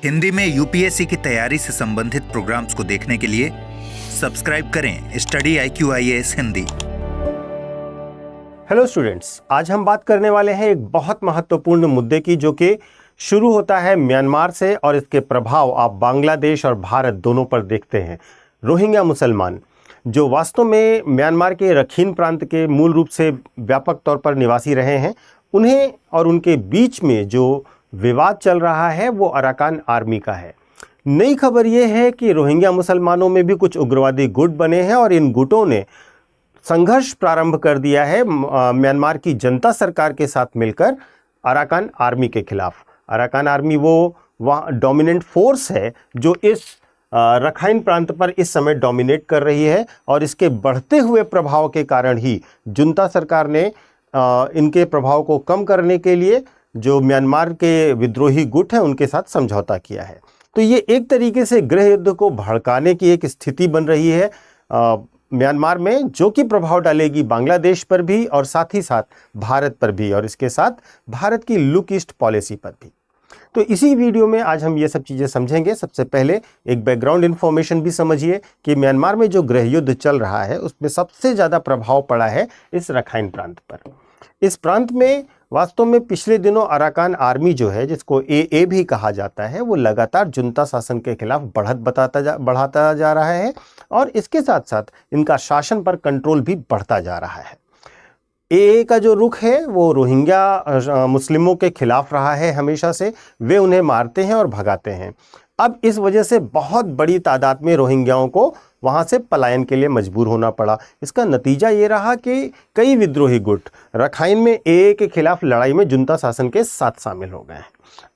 हिंदी में यूपीएससी की तैयारी से संबंधित प्रोग्राम्स को देखने के लिए सब्सक्राइब करें study IQIAS Hindi. Hello students, आज हम बात करने वाले हैं एक बहुत महत्वपूर्ण मुद्दे की, जो कि शुरू होता है म्यांमार से और इसके प्रभाव आप बांग्लादेश और भारत दोनों पर देखते हैं। रोहिंग्या मुसलमान जो वास्तव में म्यांमार के रखीन प्रांत के मूल रूप से व्यापक तौर पर निवासी रहे हैं, उन्हें और उनके बीच में जो विवाद चल रहा है वो अराकान आर्मी का है। नई खबर ये है कि रोहिंग्या मुसलमानों में भी कुछ उग्रवादी गुट बने हैं और इन गुटों ने संघर्ष प्रारंभ कर दिया है म्यांमार की जनता सरकार के साथ मिलकर अराकान आर्मी के खिलाफ। अराकान आर्मी वो वहाँ डोमिनेंट फोर्स है जो इस रखाइन प्रांत पर इस समय डोमिनेट कर रही है, और इसके बढ़ते हुए प्रभाव के कारण ही जुंता सरकार ने इनके प्रभाव को कम करने के लिए जो म्यांमार के विद्रोही गुट हैं उनके साथ समझौता किया है। तो ये एक तरीके से गृह युद्ध को भड़काने की एक स्थिति बन रही है म्यांमार में, जो कि प्रभाव डालेगी बांग्लादेश पर भी और साथ ही साथ भारत पर भी, और इसके साथ भारत की लुक ईस्ट पॉलिसी पर भी। तो इसी वीडियो में आज हम ये सब चीज़ें समझेंगे। सबसे पहले एक बैकग्राउंड इन्फॉर्मेशन भी समझिए कि म्यांमार में जो गृह युद्ध चल रहा है उसमें सबसे ज़्यादा प्रभाव पड़ा है इस रखाइन प्रांत पर। इस प्रांत में वास्तव में पिछले दिनों अराकान आर्मी जो है, जिसको AA भी कहा जाता है, वो लगातार जुंता शासन के खिलाफ बढ़त बढ़ाता जा रहा है, और इसके साथ साथ इनका शासन पर कंट्रोल भी बढ़ता जा रहा है। AA का जो रुख है वो रोहिंग्या मुस्लिमों के खिलाफ रहा है हमेशा से। वे उन्हें मारते हैं और भगाते हैं। अब इस वजह से बहुत बड़ी तादाद में रोहिंग्याओं को वहाँ से पलायन के लिए मजबूर होना पड़ा। इसका नतीजा ये रहा कि कई विद्रोही गुट रखाइन में AA के खिलाफ लड़ाई में जुंता शासन के साथ शामिल हो गए हैं।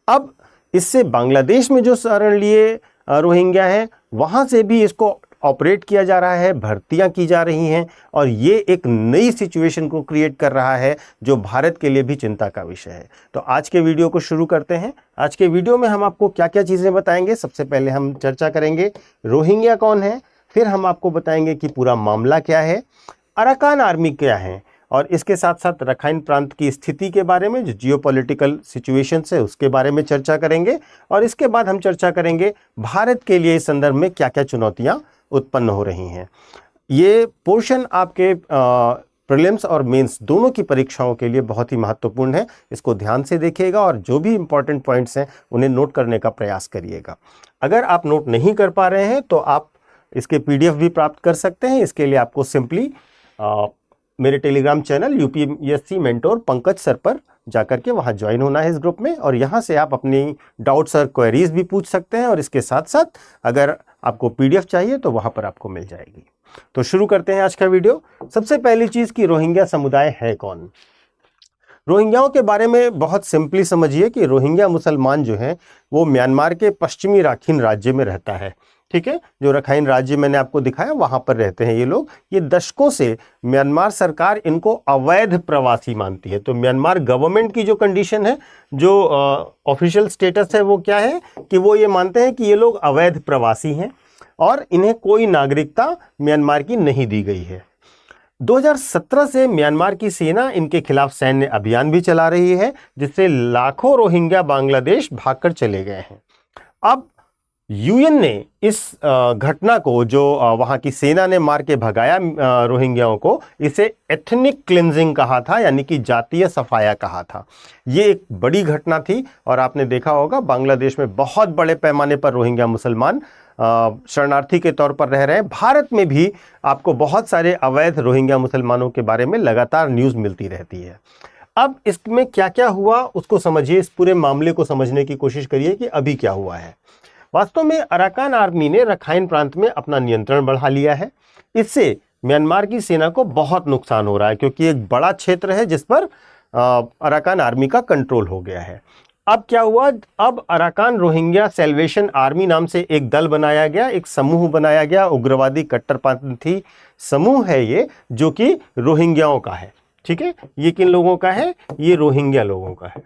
अब इससे बांग्लादेश में जो शरण लिए रोहिंग्या हैं, वहाँ से भी इसको ऑपरेट किया जा रहा है, भर्तियां की जा रही हैं, और ये एक नई सिचुएशन को क्रिएट कर रहा है जो भारत के लिए भी चिंता का विषय है। तो आज के वीडियो को शुरू करते हैं। आज के वीडियो में हम आपको क्या क्या चीज़ें बताएंगे। सबसे पहले हम चर्चा करेंगे रोहिंग्या कौन है, फिर हम आपको बताएंगे कि पूरा मामला क्या है, अराकान आर्मी क्या है, और इसके साथ साथ रखाइन प्रांत की स्थिति के बारे में, जो जियोपॉलिटिकल सिचुएशंस है उसके बारे में चर्चा करेंगे, और इसके बाद हम चर्चा करेंगे भारत के लिए इस संदर्भ में क्या क्या चुनौतियां उत्पन्न हो रही हैं। ये पोर्शन आपके प्रीलिम्स और मेंस दोनों की परीक्षाओं के लिए बहुत ही महत्वपूर्ण है। इसको ध्यान से देखिएगा और जो भी इंपॉर्टेंट पॉइंट्स हैं उन्हें नोट करने का प्रयास करिएगा। अगर आप नोट नहीं कर पा रहे हैं तो आप इसके PDF भी प्राप्त कर सकते हैं। इसके लिए आपको सिंपली मेरे Telegram channel UPSC mentor Pankaj sir पर जाकर के वहाँ ज्वाइन होना है इस ग्रुप में, और यहाँ से आप अपनी डाउट्स और क्वेरीज भी पूछ सकते हैं, और इसके साथ साथ अगर आपको PDF चाहिए तो वहाँ पर आपको मिल जाएगी। तो शुरू करते हैं आज का वीडियो। सबसे पहली चीज़ कि रोहिंग्या समुदाय है कौन। रोहिंग्याओं के बारे में बहुत सिंपली समझिए कि रोहिंग्या मुसलमान जो हैं वो म्यांमार के पश्चिमी राखीन राज्य में रहता है। ठीक है, जो रखाइन राज्य मैंने आपको दिखाया वहां पर रहते हैं ये लोग। ये दशकों से म्यांमार सरकार इनको अवैध प्रवासी मानती है। तो म्यांमार गवर्नमेंट की जो कंडीशन है, जो ऑफिशियल स्टेटस है, वो क्या है कि वो ये मानते हैं कि ये लोग अवैध प्रवासी हैं और इन्हें कोई नागरिकता म्यांमार की नहीं दी गई है। 2017 से म्यांमार की सेना इनके खिलाफ सैन्य अभियान भी चला रही है, जिससे लाखों रोहिंग्या बांग्लादेश भागकर चले गए हैं। अब UN ने इस घटना को, जो वहाँ की सेना ने मार के भगाया रोहिंग्याओं को, इसे एथनिक क्लिंजिंग कहा था, यानी कि जातीय सफाया कहा था। ये एक बड़ी घटना थी, और आपने देखा होगा बांग्लादेश में बहुत बड़े पैमाने पर रोहिंग्या मुसलमान शरणार्थी के तौर पर रह रहे हैं। भारत में भी आपको बहुत सारे अवैध रोहिंग्या मुसलमानों के बारे में लगातार न्यूज़ मिलती रहती है। अब इसमें क्या क्या हुआ उसको समझिए, इस पूरे मामले को समझने की कोशिश करिए कि अभी क्या हुआ है। वास्तव में अराकान आर्मी ने रखाइन प्रांत में अपना नियंत्रण बढ़ा लिया है। इससे म्यांमार की सेना को बहुत नुकसान हो रहा है, क्योंकि एक बड़ा क्षेत्र है जिस पर अराकान आर्मी का कंट्रोल हो गया है। अब क्या हुआ, अब अराकान रोहिंग्या सैल्वेशन आर्मी नाम से एक दल बनाया गया, एक समूह बनाया गया, उग्रवादी कट्टरपंथी समूह है ये, जो कि रोहिंग्याओं का है। ठीक है, ये किन लोगों का है, ये रोहिंग्या लोगों का है,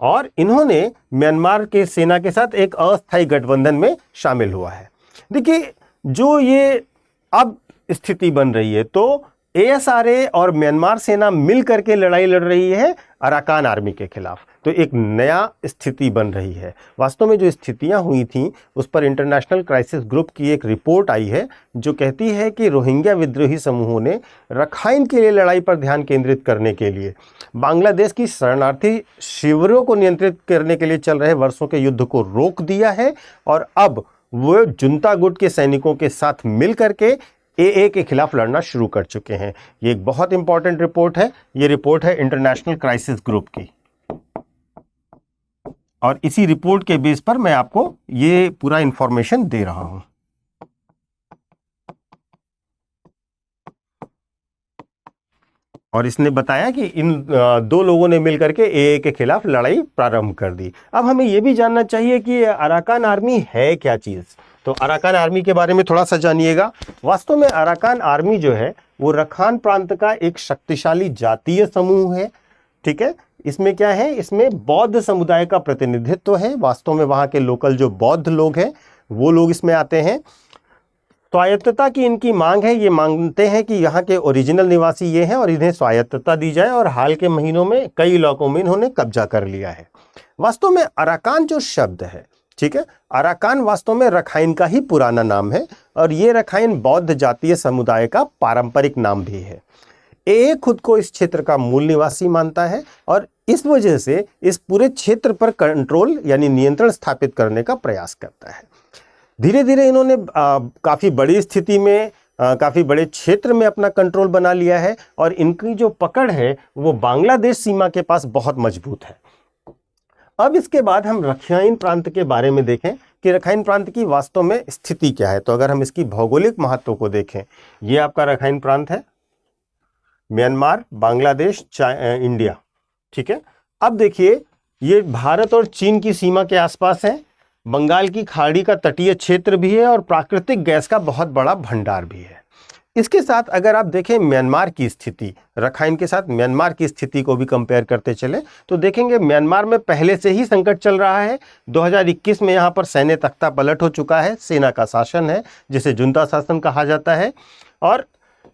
और इन्होंने म्यांमार के सेना के साथ एक अस्थायी गठबंधन में शामिल हुआ है। देखिए, जो ये अब स्थिति बन रही है, तो ASRA और म्यांमार सेना मिल करके लड़ाई लड़ रही है अराकान आर्मी के खिलाफ। तो एक नया स्थिति बन रही है। वास्तव में जो स्थितियां हुई थीं उस पर इंटरनेशनल क्राइसिस ग्रुप की एक रिपोर्ट आई है जो कहती है कि रोहिंग्या विद्रोही समूहों ने रखाइन के लिए लड़ाई पर ध्यान केंद्रित करने के लिए बांग्लादेश की शरणार्थी शिविरों को नियंत्रित करने के लिए चल रहे वर्षों के युद्ध को रोक दिया है और अब वो जुंता गुट के सैनिकों के साथ मिल करके एए के खिलाफ लड़ना शुरू कर चुके हैं। ये एक बहुत इंपॉर्टेंट रिपोर्ट है। ये रिपोर्ट है इंटरनेशनल क्राइसिस ग्रुप की और इसी रिपोर्ट के बेस पर मैं आपको ये पूरा इंफॉर्मेशन दे रहा हूं। और इसने बताया कि इन दो लोगों ने मिलकर के एए के खिलाफ लड़ाई प्रारंभ कर दी। अब हमें यह भी जानना चाहिए कि अराकान आर्मी है क्या चीज़। तो अराकान आर्मी के बारे में थोड़ा सा जानिएगा। वास्तव में अराकान आर्मी जो है वो रखान प्रांत का एक शक्तिशाली जातीय समूह है। ठीक है, इसमें क्या है, इसमें बौद्ध समुदाय का प्रतिनिधित्व है। वास्तव में वहाँ के लोकल जो बौद्ध लोग हैं वो लोग इसमें आते हैं। स्वायत्तता की इनकी मांग है। ये मांगते हैं कि यहाँ के ओरिजिनल निवासी ये हैं और इन्हें स्वायत्तता दी जाए और हाल के महीनों में कई इलाकों में इन्होंने कब्जा कर लिया है। वास्तव में अराकान जो शब्द है, ठीक है, अराकान वास्तव में रखाइन का ही पुराना नाम है और ये रखाइन बौद्ध जातीय समुदाय का पारंपरिक नाम भी है। ए खुद को इस क्षेत्र का मूल निवासी मानता है और इस वजह से इस पूरे क्षेत्र पर कंट्रोल यानी नियंत्रण स्थापित करने का प्रयास करता है। धीरे धीरे इन्होंने काफ़ी बड़ी स्थिति में काफ़ी बड़े क्षेत्र में अपना कंट्रोल बना लिया है और इनकी जो पकड़ है वो बांग्लादेश सीमा के पास बहुत मजबूत है। अब इसके बाद हम रखाइन प्रांत के बारे में देखें कि रखाइन प्रांत की वास्तव में स्थिति क्या है। तो अगर हम इसकी भौगोलिक महत्व को देखें, ये आपका रखाइन प्रांत है, म्यांमार, बांग्लादेश, इंडिया। ठीक है, अब देखिए ये भारत और चीन की सीमा के आसपास है। बंगाल की खाड़ी का तटीय क्षेत्र भी है और प्राकृतिक गैस का बहुत बड़ा भंडार भी है। इसके साथ अगर आप देखें म्यांमार की स्थिति, रखाइन के साथ म्यांमार की स्थिति को भी कंपेयर करते चले तो देखेंगे म्यांमार में पहले से ही संकट चल रहा है। 2021 में यहाँ पर सैन्य तख्ता पलट हो चुका है, सेना का शासन है जिसे जुंता शासन कहा जाता है और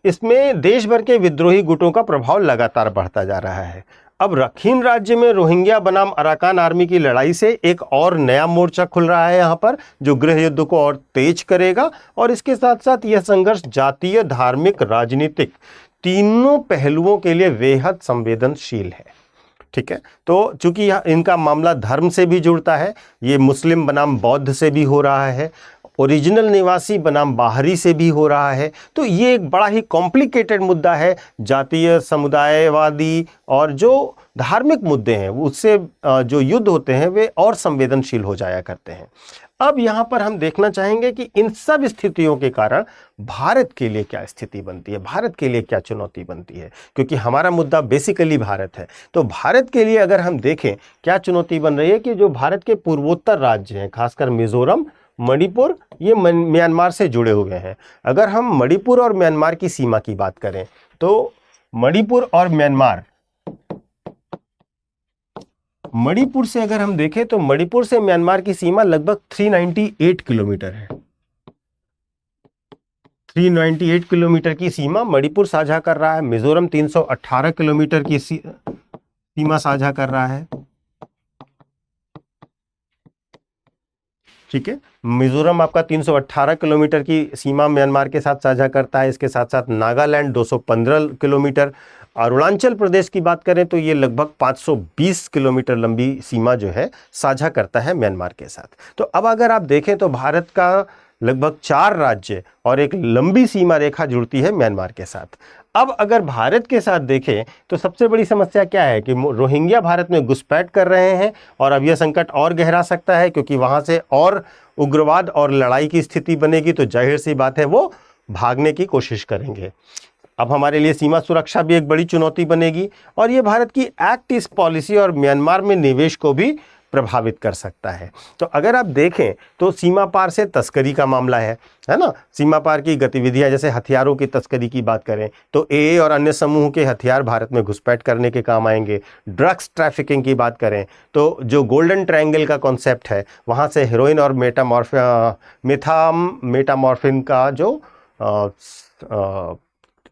इसमें देश भर के विद्रोही गुटों का प्रभाव लगातार बढ़ता जा रहा है। अब रखीन राज्य में रोहिंग्या बनाम अराकान आर्मी की लड़ाई से एक और नया मोर्चा खुल रहा है यहाँ पर, जो गृह युद्ध को और तेज करेगा और इसके साथ साथ यह संघर्ष जातीय, धार्मिक, राजनीतिक तीनों पहलुओं के लिए बेहद संवेदनशील है। ठीक है, तो चूंकि इनका मामला धर्म से भी जुड़ता है, ये मुस्लिम बनाम बौद्ध से भी हो रहा है, ओरिजिनल निवासी बनाम बाहरी से भी हो रहा है, तो ये एक बड़ा ही कॉम्प्लिकेटेड मुद्दा है। जातीय, समुदायवादी और जो धार्मिक मुद्दे हैं उससे जो युद्ध होते हैं वे और संवेदनशील हो जाया करते हैं। अब यहाँ पर हम देखना चाहेंगे कि इन सब स्थितियों के कारण भारत के लिए क्या स्थिति बनती है, भारत के लिए क्या चुनौती बनती है, क्योंकि हमारा मुद्दा बेसिकली भारत है। तो भारत के लिए अगर हम देखें क्या चुनौती बन रही है कि जो भारत के पूर्वोत्तर राज्य हैं, खासकर मिजोरम, मणिपुर, ये म्यांमार से जुड़े हुए हैं। अगर हम मणिपुर और म्यांमार की सीमा की बात करें तो मणिपुर और म्यांमार, मणिपुर से अगर हम देखें तो मणिपुर से म्यांमार की सीमा लगभग 398 किलोमीटर है। 398 किलोमीटर की सीमा मणिपुर साझा कर रहा है। मिजोरम 318 किलोमीटर की सीमा साझा कर रहा है। ठीक है, मिजोरम आपका 318 किलोमीटर की सीमा म्यांमार के साथ साझा करता है। इसके साथ साथ नागालैंड 215 किलोमीटर, अरुणाचल प्रदेश की बात करें तो ये लगभग 520 किलोमीटर लंबी सीमा जो है साझा करता है म्यांमार के साथ। तो अब अगर आप देखें तो भारत का लगभग 4 राज्य और एक लंबी सीमा रेखा जुड़ती है म्यांमार के साथ। अब अगर भारत के साथ देखें तो सबसे बड़ी समस्या क्या है कि रोहिंग्या भारत में घुसपैठ कर रहे हैं और अब यह संकट और गहरा सकता है, क्योंकि वहाँ से और उग्रवाद और लड़ाई की स्थिति बनेगी तो जाहिर सी बात है वो भागने की कोशिश करेंगे। अब हमारे लिए सीमा सुरक्षा भी एक बड़ी चुनौती बनेगी और ये भारत की एक्ट ईस्ट पॉलिसी और म्यांमार में निवेश को भी प्रभावित कर सकता है। तो अगर आप देखें तो सीमा पार से तस्करी का मामला है ना, सीमा पार की गतिविधियां, जैसे हथियारों की तस्करी की बात करें तो एए और अन्य समूह के हथियार भारत में घुसपैठ करने के काम आएंगे। ड्रग्स ट्रैफिकिंग की बात करें तो जो गोल्डन ट्रायंगल का कॉन्सेप्ट है वहाँ से हेरोइन और मेटामॉर्फिन का जो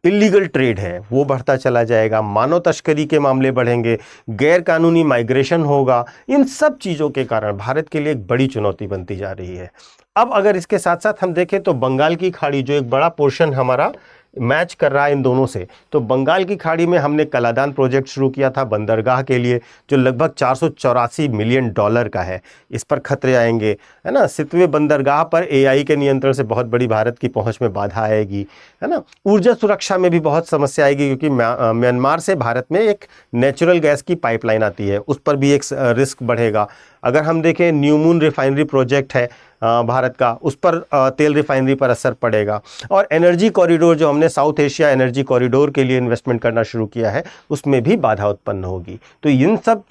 इलीगल ट्रेड है वो बढ़ता चला जाएगा, मानव तस्करी के मामले बढ़ेंगे, गैर कानूनी माइग्रेशन होगा। इन सब चीज़ों के कारण भारत के लिए एक बड़ी चुनौती बनती जा रही है। अब अगर इसके साथ साथ हम देखें तो बंगाल की खाड़ी, जो एक बड़ा पोर्शन हमारा मैच कर रहा है इन दोनों से, तो बंगाल की खाड़ी में हमने कलादान प्रोजेक्ट शुरू किया था बंदरगाह के लिए, जो लगभग 484 मिलियन डॉलर का है। इस पर खतरे आएंगे, है ना। सितवें बंदरगाह पर एआई के नियंत्रण से बहुत बड़ी भारत की पहुंच में बाधा आएगी, है ना। ऊर्जा सुरक्षा में भी बहुत समस्या आएगी, क्योंकि म्यांमार से भारत में एक नेचुरल गैस की पाइपलाइन आती है, उस पर भी एक रिस्क बढ़ेगा। अगर हम देखें न्यू मून रिफाइनरी प्रोजेक्ट है भारत का, उस पर तेल रिफाइनरी पर असर पड़ेगा। और एनर्जी कॉरिडोर जो हमने साउथ एशिया एनर्जी कॉरिडोर के लिए इन्वेस्टमेंट करना शुरू किया है, उसमें भी बाधा उत्पन्न होगी। तो इन सब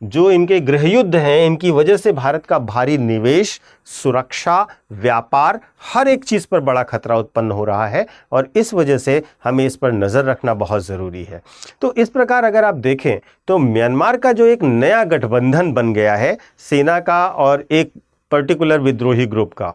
जो इनके गृह युद्ध हैं, इनकी वजह से भारत का भारी निवेश, सुरक्षा, व्यापार, हर एक चीज़ पर बड़ा खतरा उत्पन्न हो रहा है, और इस वजह से हमें इस पर नज़र रखना बहुत ज़रूरी है। तो इस प्रकार अगर आप देखें तो म्यांमार का जो एक नया गठबंधन बन गया है सेना का और एक पर्टिकुलर विद्रोही ग्रुप का,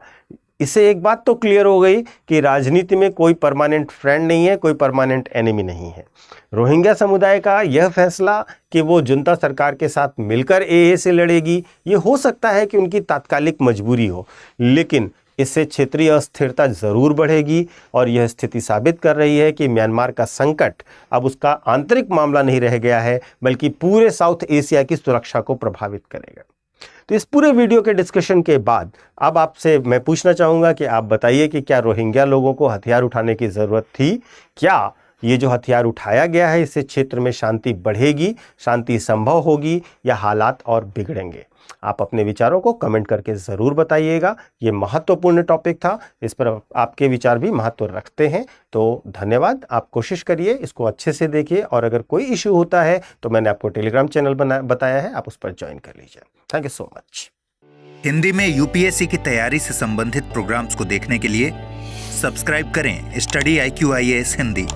इससे एक बात तो क्लियर हो गई कि राजनीति में कोई परमानेंट फ्रेंड नहीं है, कोई परमानेंट एनिमी नहीं है। रोहिंग्या समुदाय का यह फैसला कि वो जुंता सरकार के साथ मिलकर एए से लड़ेगी, ये हो सकता है कि उनकी तात्कालिक मजबूरी हो, लेकिन इससे क्षेत्रीय अस्थिरता जरूर बढ़ेगी। और यह स्थिति साबित कर रही है कि म्यांमार का संकट अब उसका आंतरिक मामला नहीं रह गया है, बल्कि पूरे साउथ एशिया की सुरक्षा को प्रभावित करेगा। तो इस पूरे वीडियो के डिस्कशन के बाद अब आपसे मैं पूछना चाहूँगा कि आप बताइए कि क्या रोहिंग्या लोगों को हथियार उठाने की ज़रूरत थी? क्या ये जो हथियार उठाया गया है इससे क्षेत्र में शांति बढ़ेगी, शांति संभव होगी, या हालात और बिगड़ेंगे? आप अपने विचारों को कमेंट करके ज़रूर बताइएगा। ये महत्वपूर्ण टॉपिक था, इस पर आपके विचार भी महत्व रखते हैं। तो धन्यवाद। आप कोशिश करिए, इसको अच्छे से देखिए, और अगर कोई इशू होता है तो मैंने आपको टेलीग्राम चैनल बताया है, आप उस पर ज्वाइन कर लीजिए। Thank you so much. Hindi में यूपीएससी की तैयारी से संबंधित प्रोग्राम्स को देखने के लिए सब्सक्राइब करें स्टडी IQ IAS हिंदी।